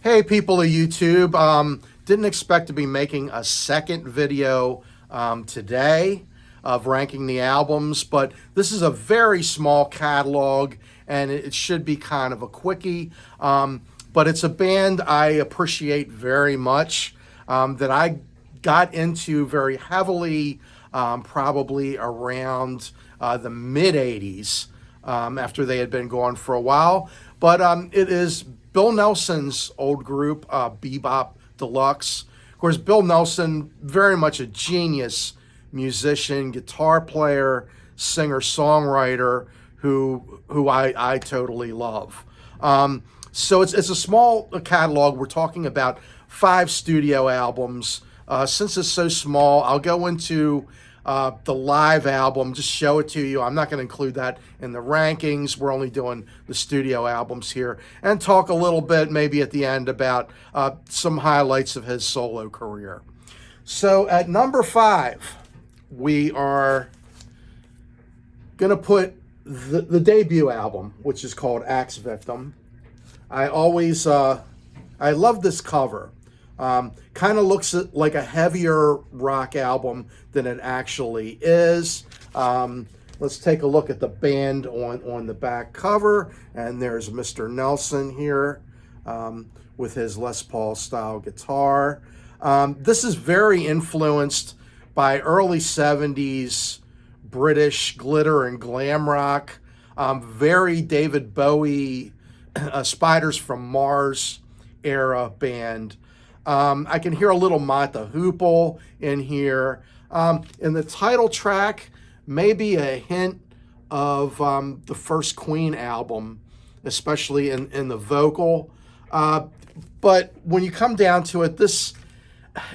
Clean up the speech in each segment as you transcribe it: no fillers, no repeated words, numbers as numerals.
Hey, people of YouTube. Didn't expect to be making a second video today of ranking the albums, but this is a very small catalog and it should be kind of a quickie. But it's a band I appreciate very much, that I got into very heavily, probably around the mid 80s, after they had been gone for a while. But it is Bill Nelson's old group, Bebop Deluxe. Of course, Bill Nelson, very much a genius musician, guitar player, singer, songwriter, who I totally love. So it's a small catalog. We're talking about 5 studio albums. Since it's so small, I'll go into the live album, just show it to you. I'm not going to include that in the rankings. We're only doing the studio albums here, and talk a little bit maybe at the end about some highlights of his solo career. So at number 5, we are going to put the debut album, which is called Axe Victim. I love this cover. Kind of looks like a heavier rock album than it actually is. Let's take a look at the band on the back cover, and there's Mr. Nelson here with his Les Paul style guitar. This is very influenced by early 70s British glitter and glam rock, very David Bowie, Spiders from Mars era band. I can hear a little Mata Hoople in here. In the title track, maybe a hint of the first Queen album, especially in the vocal. But when you come down to it,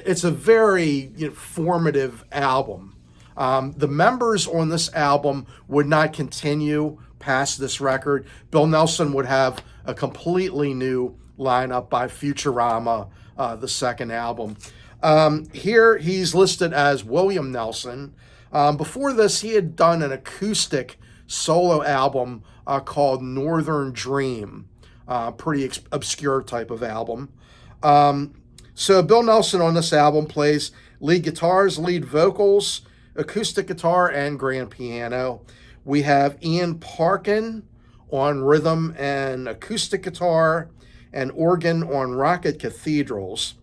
it's a very formative album. The members on this album would not continue past this record. Bill Nelson would have a completely new lineup by Futurama, the second album. Here he's listed as William Nelson. Before this, he had done an acoustic solo album called Northern Dream, pretty obscure type of album. So Bill Nelson on this album plays lead guitars, lead vocals, acoustic guitar, and grand piano. We have Ian Parkin on rhythm and acoustic guitar, and organ on Rocket Cathedrals.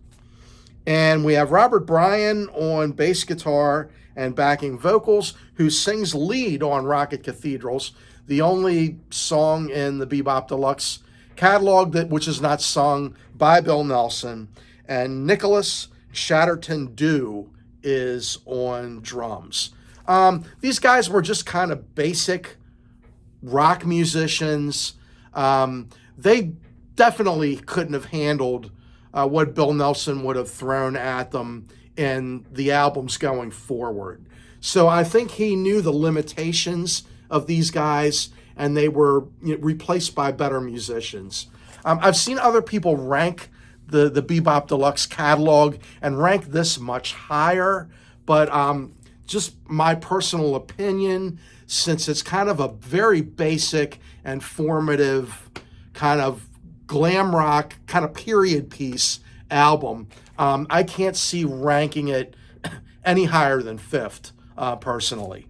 And we have Robert Bryan on bass guitar and backing vocals, who sings lead on Rocket Cathedrals, the only song in the Bebop Deluxe catalog which is not sung by Bill Nelson. And Nicholas Chatterton Dew is on drums. These guys were just kind of basic rock musicians. They definitely couldn't have handled what Bill Nelson would have thrown at them in the albums going forward. So I think he knew the limitations of these guys, and they were replaced by better musicians. I've seen other people rank the Bebop Deluxe catalog and rank this much higher, but just my personal opinion, since it's kind of a very basic and formative kind of glam rock, kind of period piece album, I can't see ranking it any higher than 5th, personally.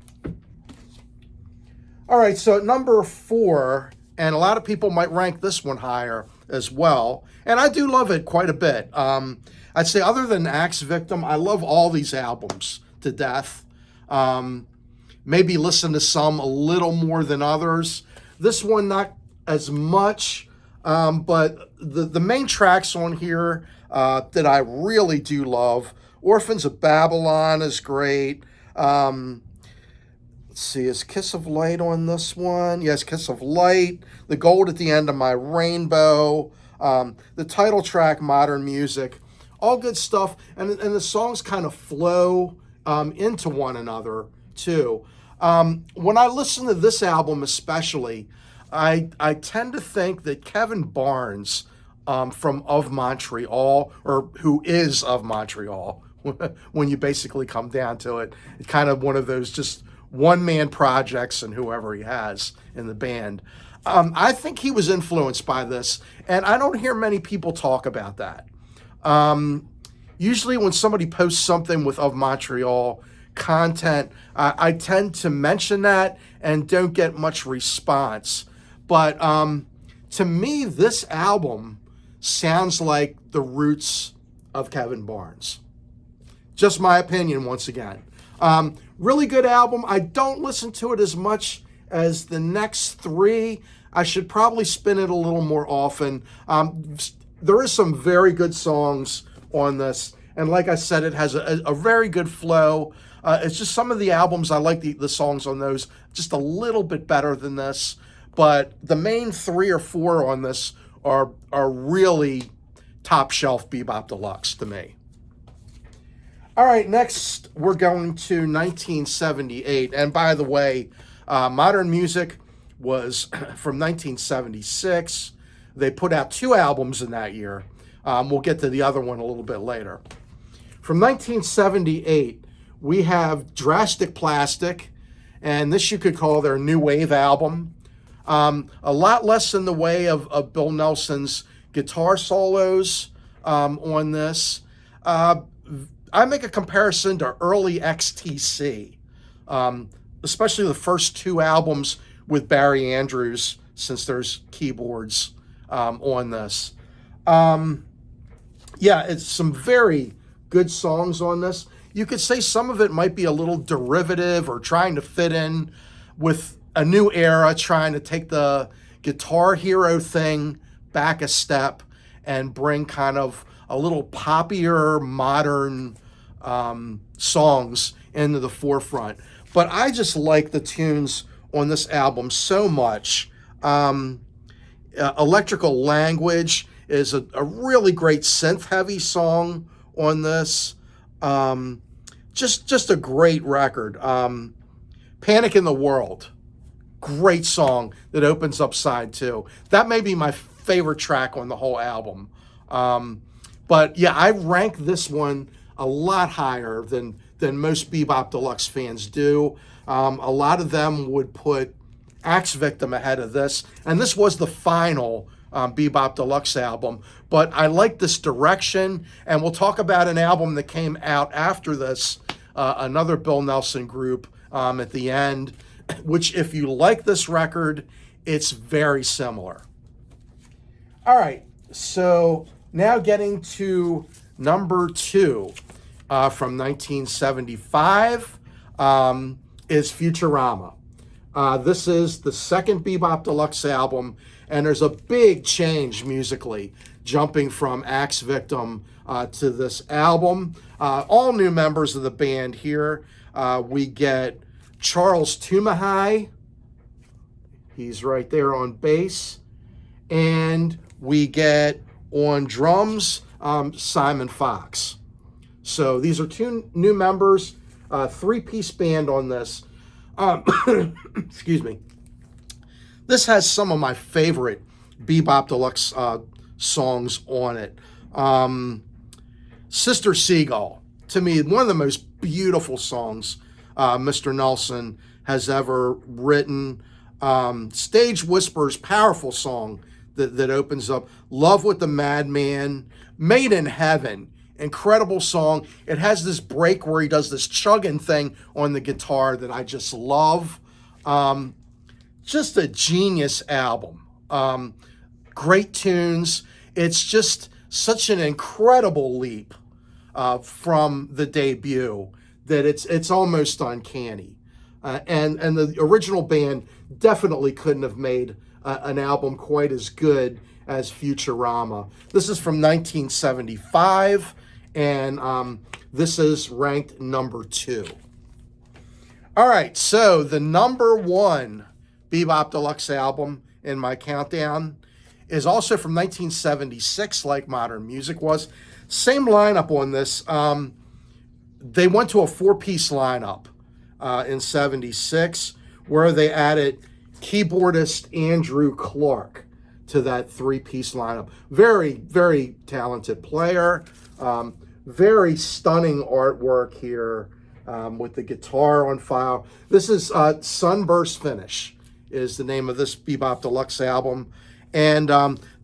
All right, so at number 4, and a lot of people might rank this one higher as well, and I do love it quite a bit. I'd say other than Axe Victim, I love all these albums to death. Maybe listen to some a little more than others. This one, not as much. But the main tracks on here that I really do love, Orphans of Babylon is great. Let's see, is Kiss of Light on this one? Yes, Kiss of Light. The Gold at the End of My Rainbow. The title track, Modern Music. All good stuff. And the songs kind of flow into one another, too. When I listen to this album especially, I tend to think that Kevin Barnes, from Of Montreal, or who is of Montreal, when you basically come down to it, it's kind of one of those just one-man projects and whoever he has in the band. I think he was influenced by this, and I don't hear many people talk about that. Usually when somebody posts something with Of Montreal content, I tend to mention that and don't get much response. But to me, this album sounds like the roots of Kevin Barnes. Just my opinion once again. Really good album. I don't listen to it as much as the next three. I should probably spin it a little more often. There is some very good songs on this, and like I said, it has a very good flow. It's just some of the albums, I like the songs on those just a little bit better than this, but the main 3 or 4 on this are really top shelf Bebop Deluxe to me. All right, next we're going to 1978, and by the way, Modern Music was from 1976. They put out 2 albums in that year. We'll get to the other one a little bit later. From 1978, we have Drastic Plastic, and this you could call their new wave album. A lot less in the way of Bill Nelson's guitar solos on this. I make a comparison to early XTC, especially the first 2 albums with Barry Andrews, since there's keyboards on this. Yeah, it's some very good songs on this. You could say some of it might be a little derivative or trying to fit in with a new era, trying to take the Guitar Hero thing back a step and bring kind of a little poppier, modern songs into the forefront. But I just like the tunes on this album so much. Electrical Language is a really great synth-heavy song on this. Just a great record. Panic in the World, great song that opens up side 2. That may be my favorite track on the whole album. But yeah, I rank this one a lot higher than most Bebop Deluxe fans do. A lot of them would put Axe Victim ahead of this, and this was the final Bebop Deluxe album. But I like this direction, and we'll talk about an album that came out after this, another Bill Nelson group at the end, which if you like this record, it's very similar. All right, so now getting to number 2 from 1975 is Futurama. This is the second Bebop Deluxe album, and there's a big change musically, jumping from Axe Victim to this album. All new members of the band here. We get Charles Tumahai. He's right there on bass. And we get on drums Simon Fox. So these are 2 new members, 3-piece band on this. Excuse me. This has some of my favorite Bebop Deluxe songs on it. Sister Seagull, to me, one of the most beautiful songs Mr. Nelson has ever written. Stage Whispers, powerful song that opens up. Love with the Madman, Made in Heaven, incredible song. It has this break where he does this chugging thing on the guitar that I just love. Just a genius album. Great tunes. It's just such an incredible leap from the debut that it's almost uncanny. And the original band definitely couldn't have made an album quite as good as Futurama. This is from 1975, and this is ranked number 2. All right, so the number 1 Bebop Deluxe album in my countdown is also from 1976, like Modern Music was. Same lineup on this. They went to a 4-piece lineup in 76, where they added keyboardist Andrew Clark to that 3-piece lineup. Very, very talented player. Very stunning artwork here with the guitar on file. This is Sunburst Finish is the name of this Bebop Deluxe album. And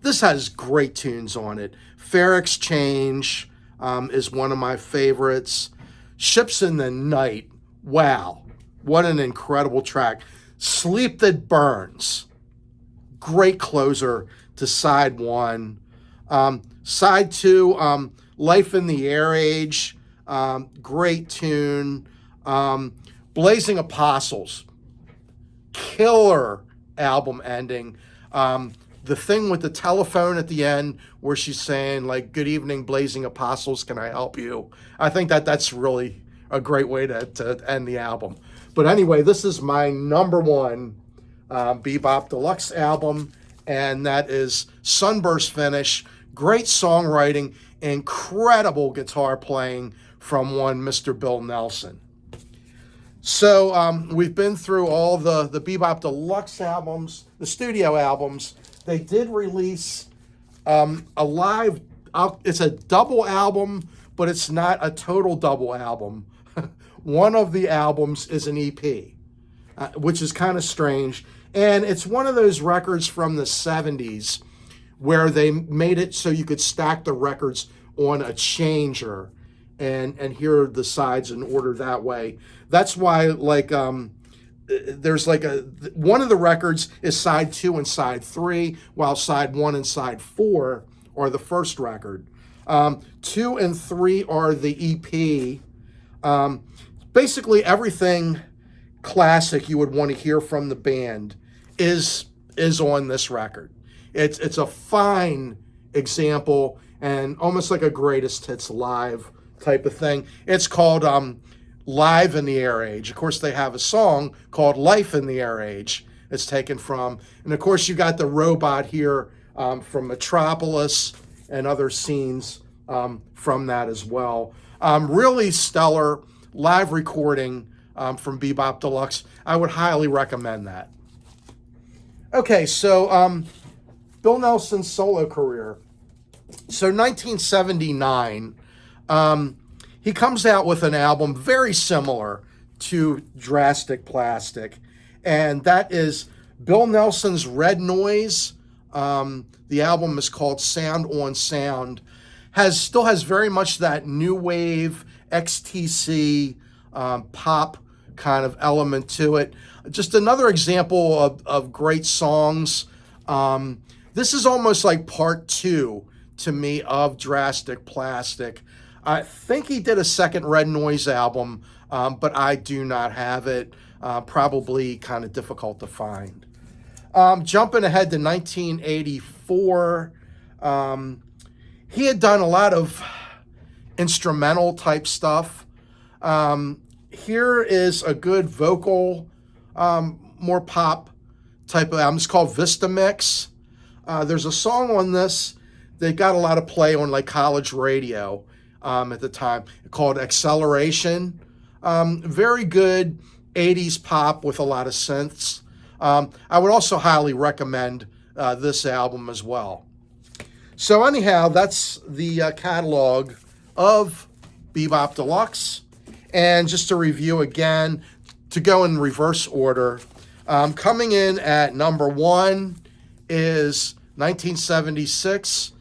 this has great tunes on it. Fair Exchange is one of my favorites. Ships in the Night, wow, what an incredible track. Sleep That Burns, great closer to side one. Side two, Life in the Air Age, great tune. Blazing Apostles, killer album ending. The thing with the telephone at the end where she's saying, like, good evening, Blazing Apostles, can I help you? I think that's really a great way to end the album. But anyway, this is my number one Bebop Deluxe album, and that is Sunburst Finish. Great songwriting, incredible guitar playing from one Mr. Bill Nelson. So we've been through all the Bebop Deluxe albums, the studio albums. They did release a live, it's a double album, but it's not a total double album. One of the albums is an EP, which is kind of strange. And it's one of those records from the 70s where they made it so you could stack the records on a changer and hear the sides in order that way. That's why, like, there's like one of the records is side 2 and side 3, while side 1 and side 4 are the first record. 2 and 3 are the EP. Basically everything classic you would want to hear from the band is on this record. It's a fine example and almost like a greatest hits live type of thing. It's called Live in the Air Age. Of course, they have a song called Life in the Air Age. It's taken from, and of course, you got the robot here from Metropolis and other scenes from that as well. Really stellar live recording from Bebop Deluxe. I would highly recommend that. Okay, so Bill Nelson's solo career. So 1979, he comes out with an album very similar to Drastic Plastic, and that is Bill Nelson's Red Noise. The album is called Sound on Sound. Still has very much that new wave XTC pop kind of element to it. Just another example of great songs. This is almost like part 2 to me of Drastic Plastic. I think he did a second Red Noise album, but I do not have it. Probably kind of difficult to find. Jumping ahead to 1984, he had done a lot of instrumental type stuff. Here is a good vocal, more pop type of album. It's called Vista Mix. There's a song on this that got a lot of play on like college radio at the time called Acceleration. Very good 80s pop with a lot of synths. I would also highly recommend this album as well. So anyhow, that's the catalog of Bebop Deluxe. And just to review again, to go in reverse order, coming in at number 1 is 1976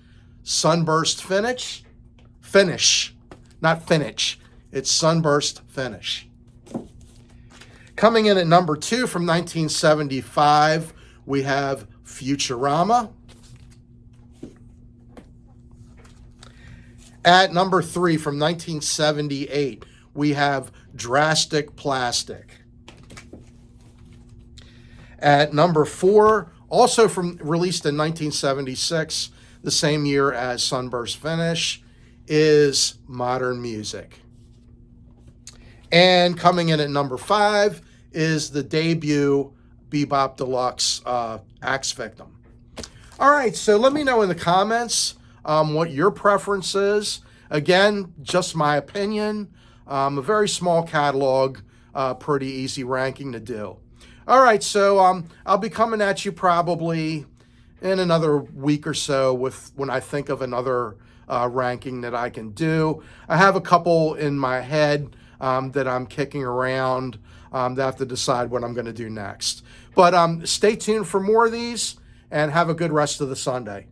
Sunburst Finish. Not Finish. It's Sunburst Finish. Coming in at number 2 from 1975, we have Futurama. At number 3 from 1978, we have Drastic Plastic. At number 4, also released in 1976, the same year as Sunburst Finish, is Modern Music. And coming in at number 5 is the debut Bebop Deluxe Axe Victim. All right, so let me know in the comments what your preference is. Again, just my opinion. A very small catalog, pretty easy ranking to do. All right, so I'll be coming at you probably in another week or so when I think of another ranking that I can do. I have a couple in my head that I'm kicking around. I have to decide what I'm going to do next. But stay tuned for more of these, and have a good rest of the Sunday.